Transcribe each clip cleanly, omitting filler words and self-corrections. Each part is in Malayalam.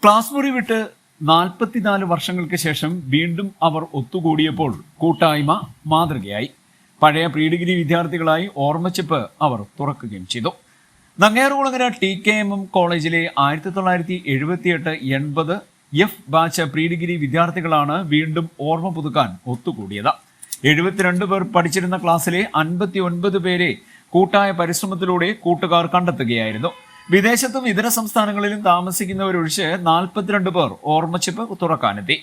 ക്ലാസ് മുറി വിട്ട് 44 വർഷങ്ങൾക്ക് ശേഷം വീണ്ടും അവർ ഒത്തുകൂടിയപ്പോൾ കൂട്ടായ്മ മാതൃകയായി. പഴയ പ്രീ ഡിഗ്രി വിദ്യാർത്ഥികളായി ഓർമ്മച്ചിപ്പ് അവർ തുറക്കുകയും ചെയ്തു. നങ്ങേറുകുളങ്ങര TKM കോളേജിലെ 1978-80 എഫ് ബാച്ച് പ്രീ ഡിഗ്രി വിദ്യാർത്ഥികളാണ് വീണ്ടും ഓർമ്മ പുതുക്കാൻ ഒത്തുകൂടിയത്. 72 പേർ പഠിച്ചിരുന്ന ക്ലാസ്സിലെ 59 പേരെ കൂട്ടായ പരിശ്രമത്തിലൂടെ കൂട്ടുകാർ കണ്ടെത്തുകയായിരുന്നു. വിദേശത്തും ഇതര സംസ്ഥാനങ്ങളിലും താമസിക്കുന്നവരൊഴിച്ച് 42 പേർ ഓർമ്മച്ചിപ്പ് തുറക്കാനെത്തി.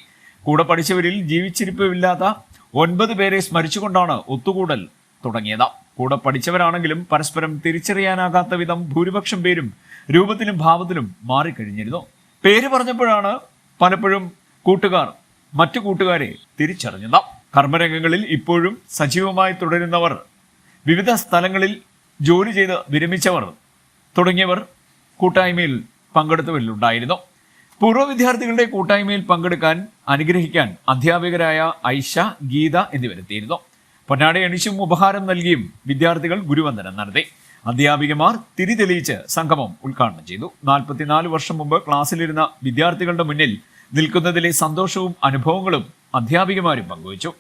കൂടെ പഠിച്ചവരിൽ ജീവിച്ചിരിപ്പില്ലാത്ത 9 പേരെ സ്മരിച്ചുകൊണ്ടാണ് ഒത്തുകൂടൽ തുടങ്ങിയത്. കൂടെ പഠിച്ചവരാണെങ്കിലും പരസ്പരം തിരിച്ചറിയാനാകാത്ത വിധം ഭൂരിപക്ഷം പേരും രൂപത്തിലും ഭാവത്തിലും മാറിക്കഴിഞ്ഞിരുന്നു. പേര് പറഞ്ഞപ്പോഴാണ് പലപ്പോഴും കൂട്ടുകാർ മറ്റു കൂട്ടുകാരെ തിരിച്ചറിഞ്ഞത്. കർമ്മരംഗങ്ങളിൽ ഇപ്പോഴും സജീവമായി തുടരുന്നവർ, വിവിധ സ്ഥലങ്ങളിൽ ജോലി ചെയ്ത് വിരമിച്ചവർ തുടങ്ങിയവർ കൂട്ടായ്മയിൽ പങ്കെടുത്തവരിലുണ്ടായിരുന്നു. പൂർവ്വ വിദ്യാർത്ഥികളുടെ കൂട്ടായ്മയിൽ പങ്കെടുക്കാൻ അനുഗ്രഹിക്കാൻ അധ്യാപകരായ ഐഷ, ഗീത എന്നിവരെത്തിയിരുന്നു. പൊന്നാട എണിച്ചും ഉപഹാരം നൽകിയും വിദ്യാർത്ഥികൾ ഗുരുവന്ദനം നടത്തി. അധ്യാപികമാർ തിരി തെളിയിച്ച് സംഗമം ഉദ്ഘാടനം ചെയ്തു. 44 വർഷം മുമ്പ് ക്ലാസ്സിലിരുന്ന വിദ്യാർത്ഥികളുടെ മുന്നിൽ നിൽക്കുന്നതിലെ സന്തോഷവും അനുഭവങ്ങളും അധ്യാപികമാരും പങ്കുവച്ചു.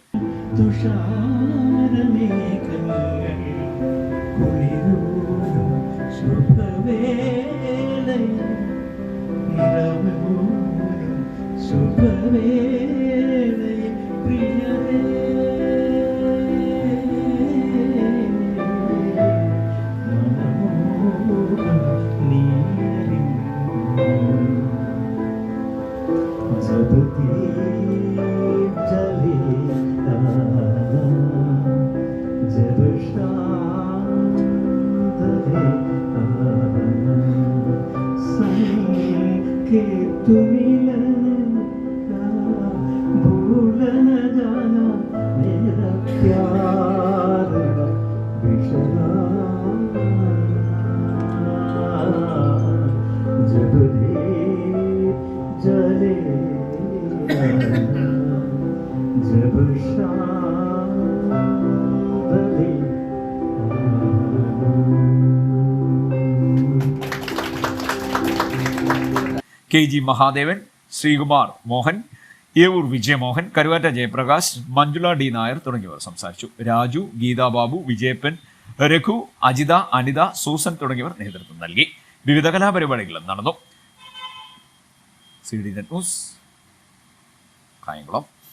KG മഹാദേവൻ, ശ്രീകുമാർ മോഹൻ, ഏവൂർ വിജയമോഹൻ, കരുവാറ്റ ജയപ്രകാശ്, മഞ്ജുള D നായർ തുടങ്ങിയവർ സംസാരിച്ചു. രാജു, ഗീതാ ബാബു, വിജയപ്പൻ, രഘു, അജിത, അനിത, സൂസൻ തുടങ്ങിയവർ നേതൃത്വം നൽകി. വിവിധ കലാപരിപാടികളും നടന്നു. CD net news, Kayamkulam.